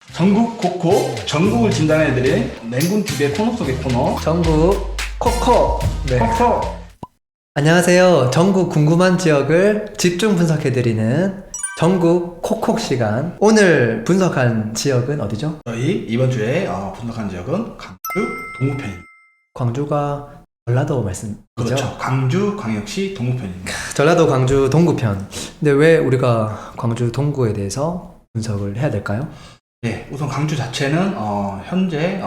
전국 코코, 전국을 진단해드린 맹군TV의 코너 속의 코너 전국 코코. 네. 코코. 안녕하세요. 전국 궁금한 지역을 집중 분석해드리는 전국 코콕 시간. 오늘 분석한 지역은 어디죠? 저희 이번 주에 분석한 지역은 광주 동구편입니다. 광주가 전라도 말씀이죠? 그렇죠. 광주 광역시 동구편입니다. 전라도 광주 동구편. 근데 왜 우리가 광주 동구에 대해서 분석을 해야 될까요? 네, 우선 광주 자체는 현재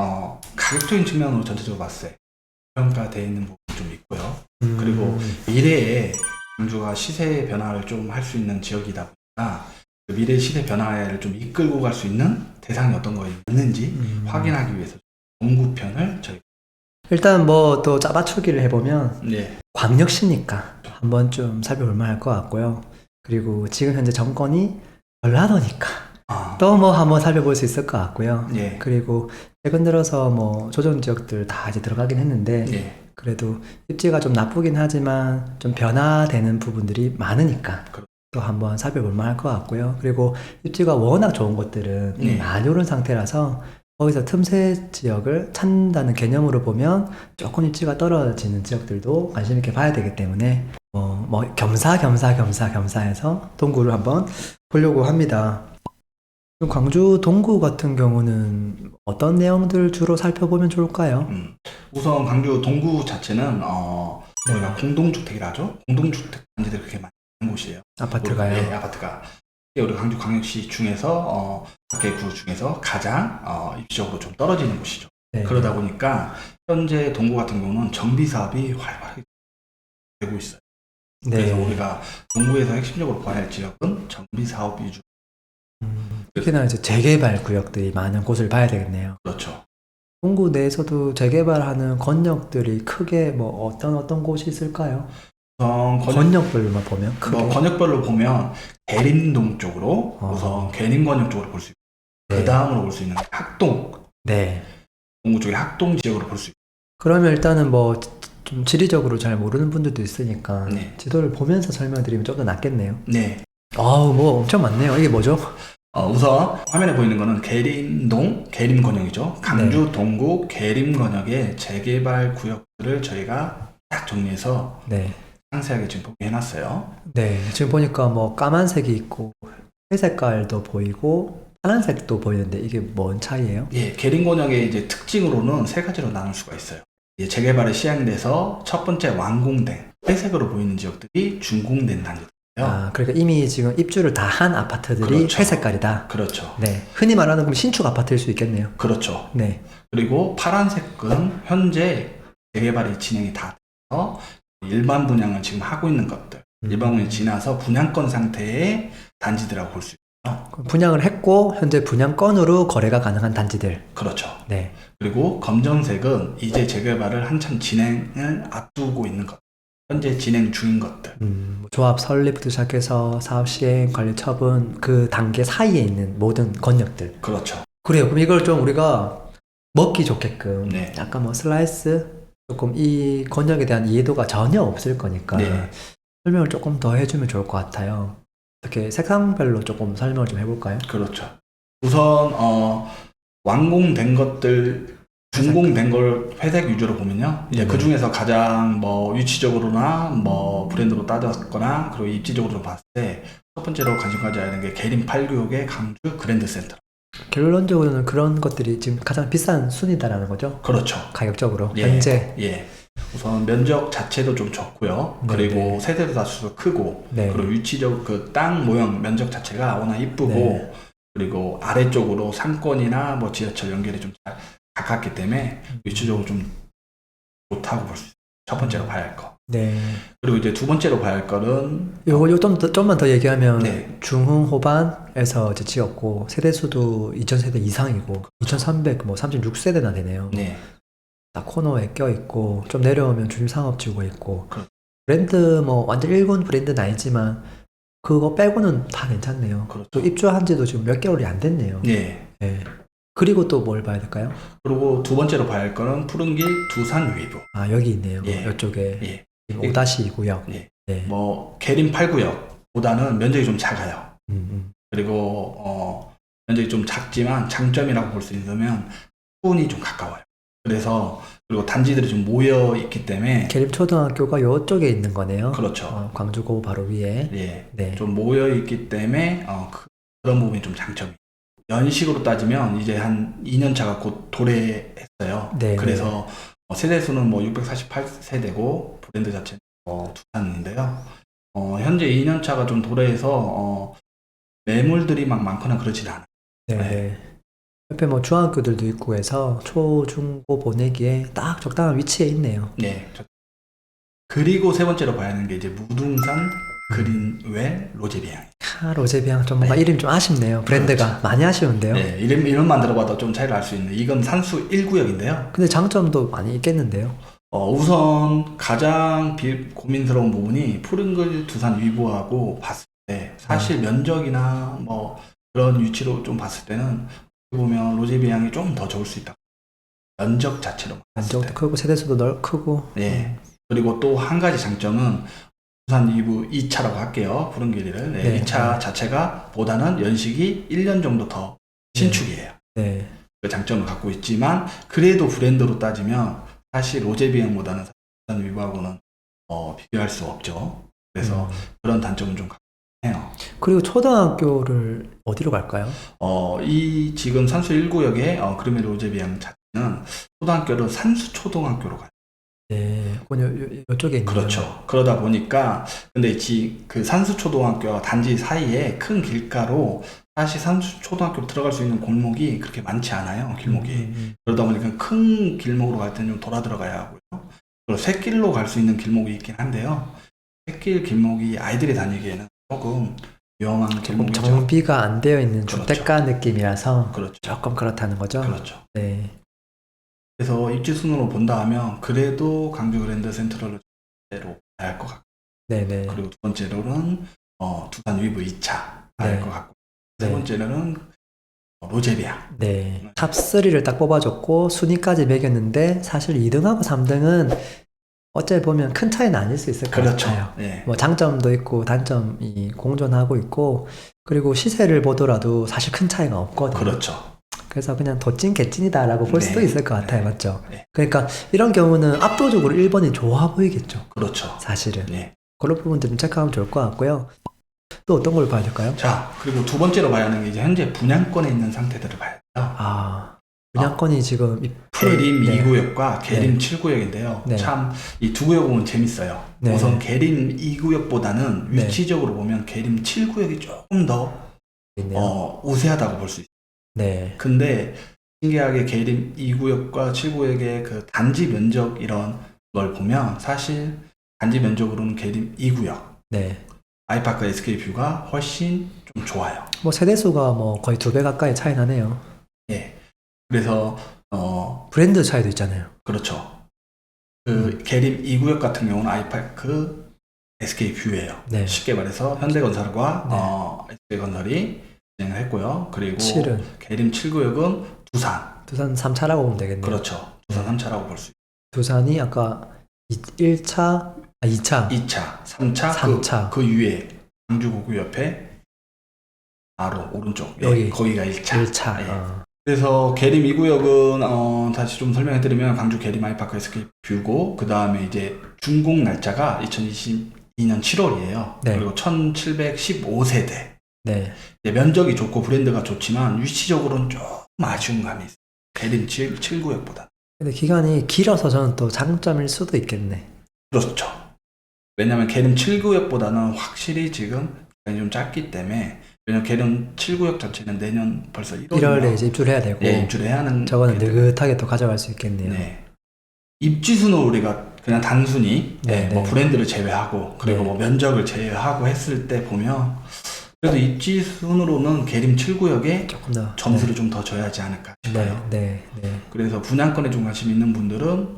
가격적인 측면으로 전체적으로 봤을 때 평가되어 있는 부분이 좀 있고요. 그리고 미래에 광주가 시세 변화를 좀 할 수 있는 지역이다 보니까 그 미래 시세 변화를 좀 이끌고 갈 수 있는 대상이 어떤 거에 있는지 확인하기 위해서 동구편을 저희 일단 뭐 또 짜맞추기를 해보면 네, 광역시니까 한번 좀 살펴볼 만할 것 같고요. 그리고 지금 현재 정권이 전라도니까 또 뭐 한번 살펴볼 수 있을 것 같고요. 예, 그리고 최근 들어서 뭐 조정 지역들 다 이제 들어가긴 했는데 예, 그래도 입지가 좀 나쁘긴 하지만 좀 변화되는 부분들이 많으니까 또 한번 살펴볼 만할 것 같고요. 그리고 입지가 워낙 좋은 곳들은 이미 네. 많이 오른 상태라서 거기서 틈새 지역을 찾는다는 개념으로 보면 조금 입지가 떨어지는 지역들도 관심 있게 봐야 되기 때문에 뭐 겸사겸사해서 동구를 한번 보려고 합니다. 그럼 광주 동구 같은 경우는 어떤 내용들 주로 살펴보면 좋을까요? 우선 광주 동구 자체는 저희가 공동주택이라 하죠. 공동주택 단지들이 그렇게 많이 있는 곳이에요. 아파트가요? 네, 아파트가. 우리 광주 광역시 중에서 각개 구 중에서 가장 입지적으로 좀 떨어지는 곳이죠. 네. 그러다 보니까 현재 동구 같은 경우는 정비 사업이 활발하게 되고 있어요. 그래서 우리가 동구에서 핵심적으로 봐야 할 지역은 정비 사업 위주. 특히나 이제 재개발 구역들이 많은 곳을 봐야 되겠네요. 그렇죠. 동구 내에서도 재개발하는 권역들이 크게 뭐 어떤 곳이 있을까요? 우선 권역별로만 보면 크게. 권역별로 보면 계림동 쪽으로 우선 계림권역 쪽으로 볼 수 있고 그 다음으로 볼 수 있는 학동. 네. 동구 쪽의 학동 지역으로 볼 수 있고. 그러면 일단은 뭐 좀 지리적으로 잘 모르는 분들도 있으니까 네. 지도를 보면서 설명드리면 좀 더 낫겠네요. 네. 아우 뭐 엄청 많네요. 이게 뭐죠? 우선 화면에 보이는 거는 계림동, 계림권역이죠. 강주 동구 계림권역의 재개발 구역들을 저희가 딱 정리해서 네. 상세하게 지금 보기해놨어요. 네. 지금 보니까 뭐 까만색이 있고 회색깔도 보이고 파란색도 보이는데 이게 뭔 차이예요? 예, 계림권역의 이제 특징으로는 세 가지로 나눌 수가 있어요. 재개발이 시행돼서 첫 번째 완공된 회색으로 보이는 지역들이 준공된 단지들이에요. 아, 그러니까 이미 지금 입주를 다 한 아파트들이 그렇죠. 회색깔이다. 그렇죠. 네. 흔히 말하는 그럼 신축 아파트일 수 있겠네요. 그렇죠. 네. 그리고 파란색은 현재 재개발이 진행이 다 돼서 일반 분양을 지금 하고 있는 것들, 일반 분양이 지나서 분양권 상태의 단지들이라고 볼 수 있어요. 분양을 했고 현재 분양권으로 거래가 가능한 단지들. 그렇죠. 네. 그리고 검정색은 이제 재개발을 한참 진행을 앞두고 있는 것, 현재 진행 중인 것들. 뭐 조합 설립부터 시작해서 사업 시행, 관리 처분 그 단계 사이에 있는 모든 권역들. 그렇죠. 그래요. 그럼 이걸 좀 우리가 먹기 좋게끔 네. 약간 뭐 슬라이스 조금 이 권역에 대한 이해도가 전혀 없을 거니까 네. 설명을 조금 더 해주면 좋을 것 같아요. 어떻게 색상별로 조금 설명을 좀 해볼까요? 그렇죠. 우선 완공된 것들, 준공된 걸 회색 위주로 보면요. 이제 그 중에서 가장 뭐 위치적으로나 뭐 브랜드로 따졌거나 그리고 입지적으로 봤을 때 첫 번째로 관심 가져야 하는 게 계림 8구역의 강주 그랜드 센터. 결론적으로는 그런 것들이 지금 가장 비싼 순위다라는 거죠. 그렇죠. 가격적으로 예. 현재. 예. 우선 면적 자체도 좀 좋고요. 그리고 네. 세대도 다수도 크고 네. 그리고 위치적 그 땅 모형 면적 자체가 워낙 이쁘고 네. 그리고 아래쪽으로 상권이나 뭐 지하철 연결이 좀 잘 가깝기 때문에 위치적으로 좀 좋다고 볼 수 있어요. 첫 번째로 봐야 할 거. 네. 그리고 이제 두 번째로 봐야 할 거는 요거 좀만 더 얘기하면 네. 중흥 호반에서 이제 지었고 세대수도 2000세대 이상이고 2300 뭐 36세대나 되네요. 네. 딱 코너에 껴있고 좀 내려오면 주류상업지구가 있고 그렇죠. 브랜드 뭐 완전 일본 브랜드는 아니지만 그거 빼고는 다 괜찮네요. 그렇죠. 또 입주한 지도 지금 몇 개월이 안 됐네요. 네. 네. 그리고 또 뭘 봐야 될까요? 그리고 두 번째로 봐야 할 거는 푸른길 두산 위브. 아 여기 있네요. 예. 이쪽에 예. 5-2구역. 예. 네. 뭐 계림 8구역보다는 면적이 좀 작아요. 그리고 면적이 좀 작지만 장점이라고 볼 수 있으면 수온이 좀 가까워요. 그래서 그리고 단지들이 좀 모여 있기 때문에 계림초등학교가 이쪽에 있는 거네요. 그렇죠. 광주고 바로 위에. 예, 네. 좀 모여 있기 때문에 그런 부분이 좀 장점이. 연식으로 따지면 이제 한 2년 차가 곧 도래했어요. 네, 그래서 세대수는 뭐 648세대고 브랜드 자체는 두산인데요. 현재 2년 차가 좀 도래해서 매물들이 막 많거나 그러진 않아요. 네. 네. 네. 옆에 뭐 중학교들도 있고 해서 초, 중, 고 보내기에 딱 적당한 위치에 있네요. 네. 그리고 세 번째로 봐야 하는 게 이제 무등산 그린웰 로제비앙. 로제비앙 좀 뭔가 네. 이름이 좀 아쉽네요. 브랜드가 많이 아쉬운데요. 네, 이름만 들어봐도 좀 차이를 알 수 있는. 이건 산수 1구역인데요. 근데 장점도 많이 있겠는데요. 우선 가장 고민스러운 부분이 푸른글 두산 위부하고 봤을 때 사실 면적이나 뭐 그런 위치로 좀 봤을 때는 보면 로제비앙이 좀 더 좋을 수 있다. 면적 자체로 봤을 면적도 때. 크고 세대수도 크고. 네. 그리고 또 한 가지 장점은 두산 2부 2차라고 할게요. 푸른길이를. 네, 네. 2차 자체가 보다는 연식이 1년 정도 더 신축이에요. 네. 그 장점을 갖고 있지만 그래도 브랜드로 따지면 사실 로제비앙보다는 두산 2부하고는 비교할 수 없죠. 그래서 그런 단점은 좀 갖고 해요. 그리고 초등학교를 어디로 갈까요? 이 지금 산수 1구역에 그리메 로제비앙 자체는 초등학교를 산수 초등학교로 가요. 네, 그건 이쪽에 있네요. 그렇죠. 그러다 보니까 근데 그 산수 초등학교와 단지 사이에 큰 길가로 사실 산수 초등학교 들어갈 수 있는 골목이 그렇게 많지 않아요. 길목이. 그러다 보니까 큰 길목으로 갈 때는 좀 돌아 들어가야 하고요. 그리고 샛길로 갈 수 있는 길목이 있긴 한데요. 샛길 길목이 아이들이 다니기에는 조금 위험한 조금 길목이죠. 정비가 안 되어 있는 그렇죠. 주택가 느낌이라서 그렇죠. 조금 그렇다는 거죠. 그렇죠. 네. 그래서 입지 순으로 본다 하면 그래도 강주 그랜드 센트럴로 가야 할 것 같고 네네. 그리고 두 번째로는 두산 위브 2차 가야 할 것 같고 세 네. 번째로는 로제비앙. 네. 탑3를 딱 뽑아줬고 순위까지 매겼는데 사실 2등하고 3등은 어째 보면 큰 차이는 아닐 수 있을 것 그렇죠. 같아요. 네. 뭐 장점도 있고 단점이 공존하고 있고 그리고 시세를 보더라도 사실 큰 차이가 없거든요. 그렇죠. 그래서 그냥 도찐 개찐이다라고 볼 네. 수도 있을 것 같아요. 네. 맞죠? 네. 그러니까 이런 경우는 압도적으로 1번이 좋아 보이겠죠. 그렇죠. 사실은. 네. 그런 부분들 좀 체크하면 좋을 것 같고요. 또 어떤 걸 봐야 될까요? 자, 그리고 두 번째로 봐야 하는 게 이제 현재 분양권에 있는 상태들을 봐야 돼요. 분양권이 지금 계림 네. 2구역과 계림 7구역인데요. 네. 참 이 두 구역 보면 재밌어요. 네. 우선 계림 2구역보다는 네. 위치적으로 보면 계림 7구역이 조금 더 있네요. 우세하다고 볼 수 있어요. 네. 근데 신기하게 계림 2구역과 7구역의 그 단지 면적 이런 걸 보면 사실 단지 면적으로는 계림 2구역 네. 아이파크 SK뷰가 훨씬 좀 좋아요. 뭐 세대수가 뭐 거의 2배 가까이 차이 나네요. 예. 그래서 브랜드 차이도 있잖아요. 그렇죠. 그 계림 2구역 같은 경우는 아이파크 SK뷰예요. 네. 쉽게 말해서 현대건설과 SK건설이 진행을 했고요. 그리고 7은 계림 7구역은 두산 3차라고 보면 되겠네요. 그렇죠. 두산 3차라고 볼 수 있어요. 두산이 아까 1차, 2차, 2차, 3차, 3차. 그 위에 광주고구 옆에 바로 오른쪽 여기. 거기가 1차. 1차. 예. 그래서 계림 2구역은 다시 좀 설명해드리면 광주 계림 아이파크 SK뷰고 그 다음에 이제 준공 날짜가 2022년 7월이에요. 네. 그리고 1715세대. 네. 면적이 좋고 브랜드가 좋지만 위치적으로는 조금 아쉬운 감이 있어요. 계림 7구역보다. 근데 기간이 길어서 저는 또 장점일 수도 있겠네. 그렇죠. 왜냐면 계림 7구역보다는 확실히 지금 기간이 좀 짧기 때문에 왜냐면 계림 7구역 자체는 내년 벌써 1월에 이제 입주를 해야 되고 예, 입주를 해야 하는 저거는 거기 때문에. 느긋하게 또 가져갈 수 있겠네요. 네. 입지수는 우리가 그냥 단순히 네, 뭐 네. 브랜드를 제외하고 그리고 네. 뭐 면적을 제외하고 했을 때 보면 그래도 입지순으로는 계림 7구역에 조금 더 점수를 좀 더 줘야 하지 않을까 싶어요. 네. 그래서 분양권에 좀 관심 있는 분들은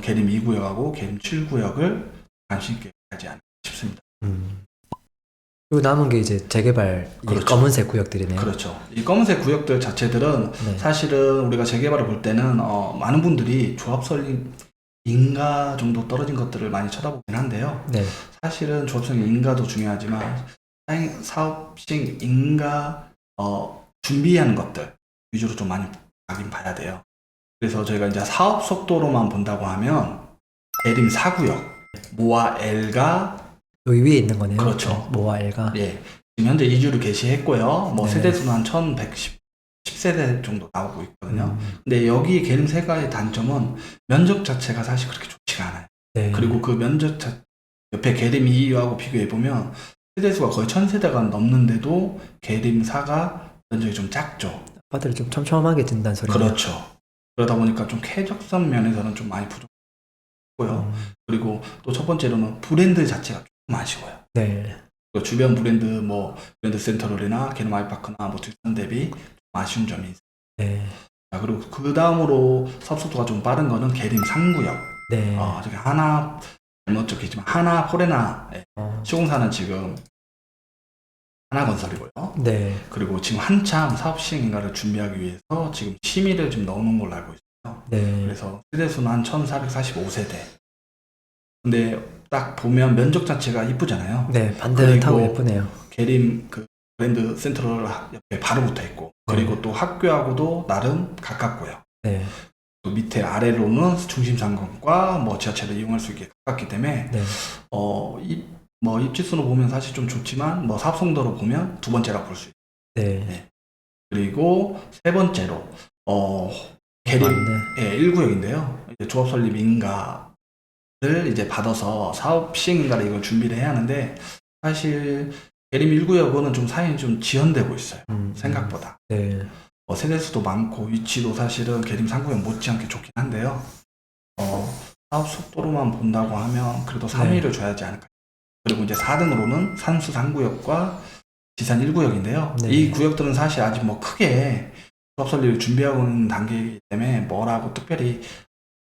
계림 2구역하고 계림 7구역을 관심 있게 하지 않을까 싶습니다. 그리고 남은 게 이제 재개발 이 그렇죠. 검은색 구역들이네요. 그렇죠. 이 검은색 구역들 자체들은 네. 사실은 우리가 재개발을 볼 때는 많은 분들이 조합 설립 인가 정도 떨어진 것들을 많이 쳐다보긴 한데요. 네. 사실은 조합성 인가도 중요하지만 사업식 인가 준비하는 것들 위주로 좀 많이 가긴 봐야 돼요. 그래서 저희가 이제 사업 속도로만 본다고 하면 대림 4구역 모아 L가 여기 위에 있는 거네요. 그렇죠. 모아 L가. 예, 지금 현재 2주를 개시했고요. 뭐 네. 세대수는 한 1110세대 정도 나오고 있거든요. 음, 근데 여기 계림 세가의 단점은 면적 자체가 사실 그렇게 좋지가 않아요. 네. 그리고 그 면적 옆에 계림 2하고 비교해 보면 세대수가 거의 1000세대가 넘는데도 계림 4가 면적이 좀 작죠. 아파트를 좀 촘촘하게 진다는 소리네요. 그렇죠. 그러다 보니까 좀 쾌적성 면에서는 좀 많이 부족하고요. 그리고 또 첫 번째로는 브랜드 자체가 조금 아쉬워요. 네. 그 주변 브랜드 뭐 브랜드 센터럴이나 계름 아이파크나 뭐 뒷산 대비 좀 아쉬운 점이 있어요. 네. 자, 그리고 그 다음으로 섭속도가 좀 빠른 거는 계림 3구역. 네. 저기 하나 잘못 적혀있지만 하나 포레나 시공사는 지금 하나건설이고요. 네. 그리고 지금 한참 사업 시행인가를 준비하기 위해서 지금 심의를 좀 넣어놓은 걸로 알고 있어요. 네. 그래서 세대수는 한 1445세대. 근데 딱 보면 면적 자체가 이쁘잖아요. 네. 반듯하고 그리고 예쁘네요. 계림 그 브랜드 센트럴 옆에 바로 붙어 있고, 그리고 또 학교하고도 나름 가깝고요. 네. 또 밑에 아래로는 중심 상권과 뭐 지하철을 이용할 수 있게 가깝기 때문에 네. 뭐 입지수로 보면 사실 좀 좋지만 뭐 사업성도로 보면 두 번째라고 볼 수 있어요. 네. 네. 그리고 세 번째로 계림 맞네. 1구역인데요. 이제 조합 설립 인가를 이제 받아서 사업 시행 인가를 이걸 준비를 해야 하는데 사실 계림 1구역은 좀 사연이 좀 지연되고 있어요. 생각보다. 네. 세대수도 많고 위치도 사실은 계림 3구역 못지않게 좋긴 한데요. 사업 속도로만 본다고 하면 그래도 3위를 줘야지 않을까. 그리고 이제 4등으로는 산수 3구역과 지산 1구역인데요. 네. 이 구역들은 사실 아직 뭐 크게 사업 설립을 준비하고 있는 단계이기 때문에 뭐라고 특별히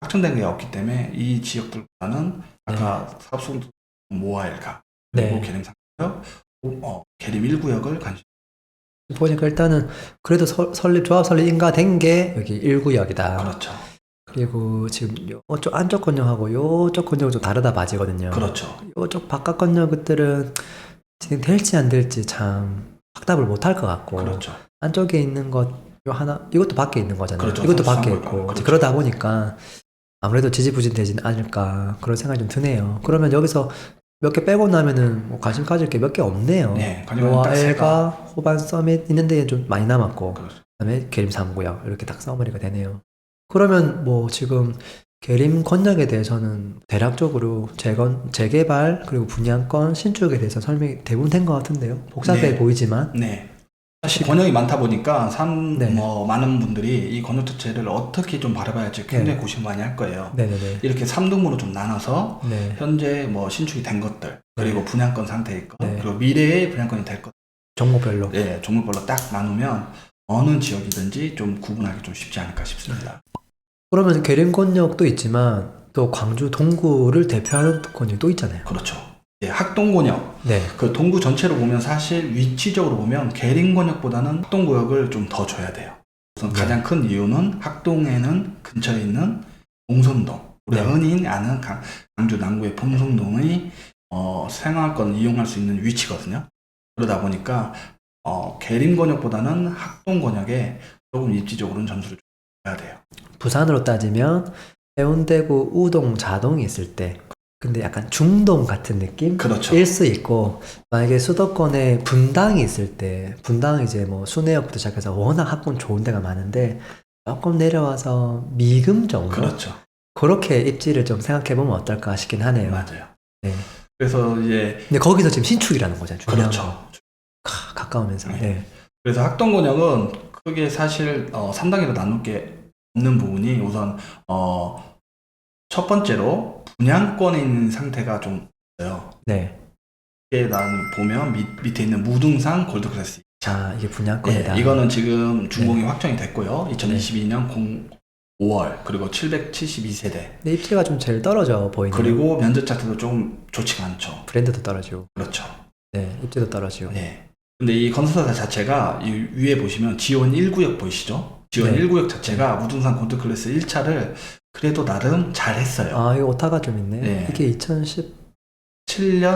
확정된 게 없기 때문에 이 지역들보다는 아까 사업 속도 모아일가 그리고 네. 계림 3구역, 계림 1구역을 관심. 보니까 일단은 그래도 조합 설립 인가된 게 여기 1구역이다. 그렇죠. 그리고 지금 요쪽 안쪽 건역하고 요쪽 건역은 좀 다르다 맞이거든요. 그렇죠. 요쪽 바깥 건역들은 지금 될지 안 될지 참 확답을 못 할 것 같고. 그렇죠. 안쪽에 있는 것 요 하나 이것도 밖에 있는 거잖아요. 그렇죠. 이것도 밖에 상수상구역. 있고. 그렇죠. 그러다 보니까 아무래도 지지부진되진 않을까 그런 생각이 좀 드네요. 그러면 여기서 몇 개 빼고 나면은 뭐 관심 가질 게 몇 개 없네요. 네, 모아 L가 호반 서밋 있는 데는 좀 많이 남았고 그렇죠. 그다음에 계림 3구역 이렇게 딱 써머리가 되네요. 그러면 뭐 지금 계림 권역에 대해서는 대략적으로 재개발 그리고 분양권 신축에 대해서 설명이 대부분 된 것 같은데요. 복잡해 네. 보이지만 네. 사실 권역이 많다 보니까 네. 많은 분들이 이 권역 자체를 어떻게 좀 바라봐야 할지 굉장히 고심 많이 할 거예요. 네네네. 이렇게 3등분으로 좀 나눠서 네. 현재 뭐 신축이 된 것들 그리고 분양권 상태일 것 네. 그리고 미래의 분양권이 될 것, 종목별로. 네, 종목별로 딱 나누면 어느 지역이든지 좀 구분하기 좀 쉽지 않을까 싶습니다. 그러면 계림 권역도 있지만 또 광주 동구를 대표하는 권역이 또 있잖아요. 그렇죠. 예, 학동권역 네. 그 동구 전체로 보면 사실 위치적으로 보면 계림권역보다는 학동구역을 좀 더 줘야 돼요. 우선 가장 큰 이유는 학동에는 근처에 있는 봉선동, 우리가 네. 흔히 아는 광주 남구의 봉선동의 생활권 이용할 수 있는 위치거든요. 그러다 보니까 계림권역보다는 학동권역에 조금 입지적으로는 점수를 줘야 돼요. 부산으로 따지면 해운대구 우동 자동이 있을 때 근데 약간 중동 같은 느낌? 그렇죠. 일 수 있고 만약에 수도권에 분당이 있을 때 분당은 이제 뭐 순회역부터 시작해서 워낙 학군 좋은 데가 많은데 조금 내려와서 미금 정도? 그렇죠. 그렇게 입지를 좀 생각해보면 어떨까 싶긴 하네요. 맞아요. 네. 그래서 이제 근데 거기서 지금 신축이라는 거잖아요. 중요한 거. 그렇죠. 가까우면서. 네. 네. 그래서 학동권역은 크게 사실 3단계로 나눌 게 없는 부분이 우선 첫 번째로 분양권에 있는 상태가 좀 있어요. 네. 이게 보면 밑에 있는 무등산 골드클래스. 자, 이게 분양권이다. 네, 이거는 지금 준공이 확정이 됐고요. 2022년 5월 그리고 772세대. 근데 입지가 좀 제일 떨어져 보이네요. 그리고 면적 자체도 좀 좋지가 않죠. 브랜드도 떨어지고. 그렇죠. 네, 입지도 떨어지고. 네. 근데 이 건설사 자체가 이 위에 보시면 지원 1구역 보이시죠? 지원 네. 1구역 자체가 무등산 골드클래스 1차를 그래도 나름 잘 했어요. 아, 이거 오타가 좀 있네. 네. 이게 2017년?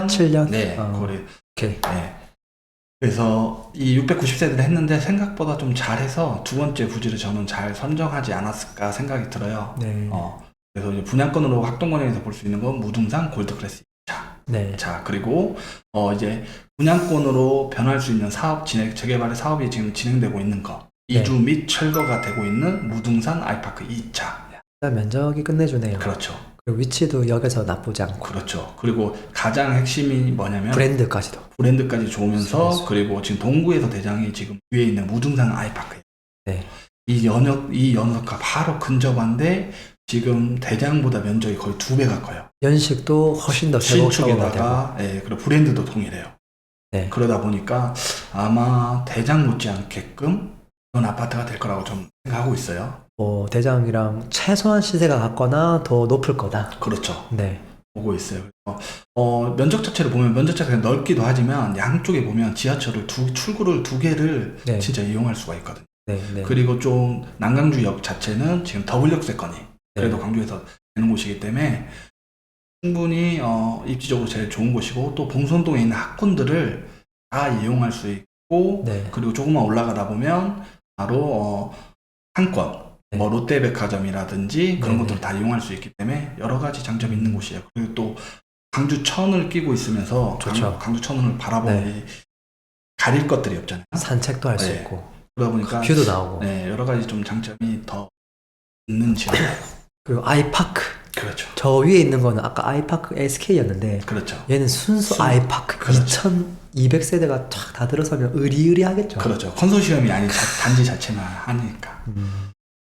7년? 네. 아, 거리. 오케이. 네. 그래서 이 690세대를 했는데 생각보다 좀 잘해서 두 번째 부지를 저는 잘 선정하지 않았을까 생각이 들어요. 네. 그래서 이제 분양권으로 학동건에서 볼 수 있는 건 무등산 골드클래스 2차. 네. 자, 그리고 이제 분양권으로 변할 수 있는 사업 재개발의 사업이 지금 진행되고 있는 거. 네. 이주 및 철거가 되고 있는 무등산 아이파크 2차. 일단 면적이 끝내주네요. 그렇죠. 그리고 위치도 역에서 나쁘지 않고. 그렇죠. 그리고 가장 핵심이 뭐냐면 브랜드까지도. 브랜드까지 좋으면서 그렇죠. 그리고 지금 동구에서 대장이 지금 위에 있는 무등산 아이파크예요. 네. 이 연석과 바로 근접한데 지금 대장보다 면적이 거의 2배가 커요. 연식도 훨씬 더 제법 되고. 신축에다가 그리고 브랜드도 동일해요. 네. 그러다 보니까 아마 대장 못지않게끔 그런 아파트가 될 거라고 좀 생각하고 있어요. 뭐 대장이랑 최소한 시세가 같거나 더 높을 거다. 그렇죠. 네. 보고 있어요. 그래서 면적 자체를 보면 면적 자체가 넓기도 하지만 양쪽에 보면 지하철을 출구를 2개를 네. 진짜 이용할 수가 있거든요. 네. 네. 그리고 좀 난강주역 자체는 지금 더블역세권이 그래도 광주에서 되는 곳이기 때문에 충분히 입지적으로 제일 좋은 곳이고 또 봉선동에 있는 학군들을 다 이용할 수 있고 네. 그리고 조금만 올라가다 보면 바로 상권 네. 뭐 롯데백화점이라든지 그런 네, 것들을 다 이용할 수 있기 때문에 여러 가지 장점이 있는 곳이에요. 그리고 또 광주천을 끼고 있으면서 좋죠. 광주천을 바라보면 네. 가릴 것들이 없잖아요. 산책도 할 수 네. 있고 그러다 보니까 뷰도 나오고. 네, 여러 가지 좀 장점이 더 있는 지역. 그리고 아이파크. 그렇죠. 저 위에 있는 거는 아까 아이파크 SK였는데 그렇죠. 얘는 순수 아이파크. 그렇죠. 2200세대가 쫙 다 들어서면 의리의리하겠죠. 그렇죠. 컨소시엄이 아닌 단지 자체만 하니까.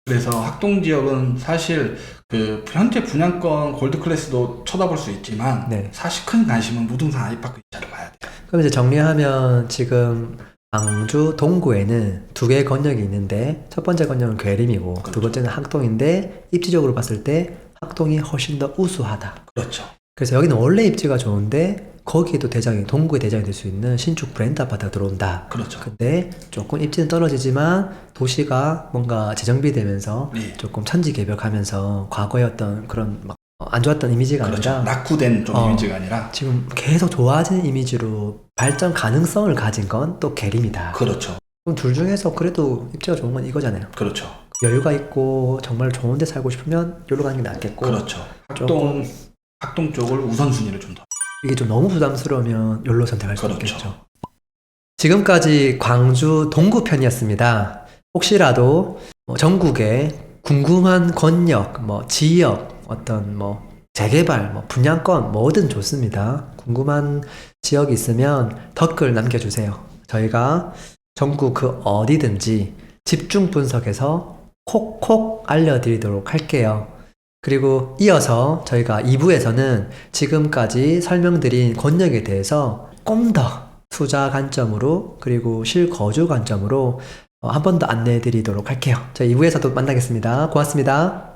그래서 학동 지역은 사실 그 현재 분양권 골드클래스도 쳐다볼 수 있지만 네. 사실 큰 관심은 무등산 아이파크 이자를 봐야 돼요. 그럼 이제 정리하면 지금 광주 동구에는 2개의 건역이 있는데 첫 번째 건역은 괴림이고 그렇죠. 두 번째는 학동인데 입지적으로 봤을 때 학동이 훨씬 더 우수하다. 그렇죠. 그래서 여기는 원래 입지가 좋은데 거기에도 동구의 대장이 될 수 있는 신축 브랜드 아파트가 들어온다. 그렇죠. 근데 조금 입지는 떨어지지만 도시가 뭔가 재정비되면서 네. 조금 천지개벽하면서 과거의 어떤 그런 막 안 좋았던 이미지가 그렇죠. 아니라 낙후된 좀 이미지가 아니라 지금 계속 좋아지는 이미지로 발전 가능성을 가진 건 또 계림이다. 그렇죠. 그럼 둘 중에서 그래도 입지가 좋은 건 이거잖아요. 그렇죠. 여유가 있고 정말 좋은 데 살고 싶으면 여기로 가는 게 낫겠고 그렇죠. 조금 학동 쪽을 우선순위를 좀 더. 이게 좀 너무 부담스러우면 여기로 선택할 수 그렇죠. 있겠죠. 지금까지 광주 동구 편이었습니다. 혹시라도 전국에 궁금한 권역, 지역, 어떤 재개발, 분양권 뭐든 좋습니다. 궁금한 지역이 있으면 댓글 남겨주세요. 저희가 전국 그 어디든지 집중 분석해서 콕콕 알려드리도록 할게요. 그리고 이어서 저희가 2부에서는 지금까지 설명드린 권역에 대해서 좀 더 투자 관점으로 그리고 실거주 관점으로 한 번 더 안내해 드리도록 할게요. 저희 2부에서도 만나겠습니다. 고맙습니다.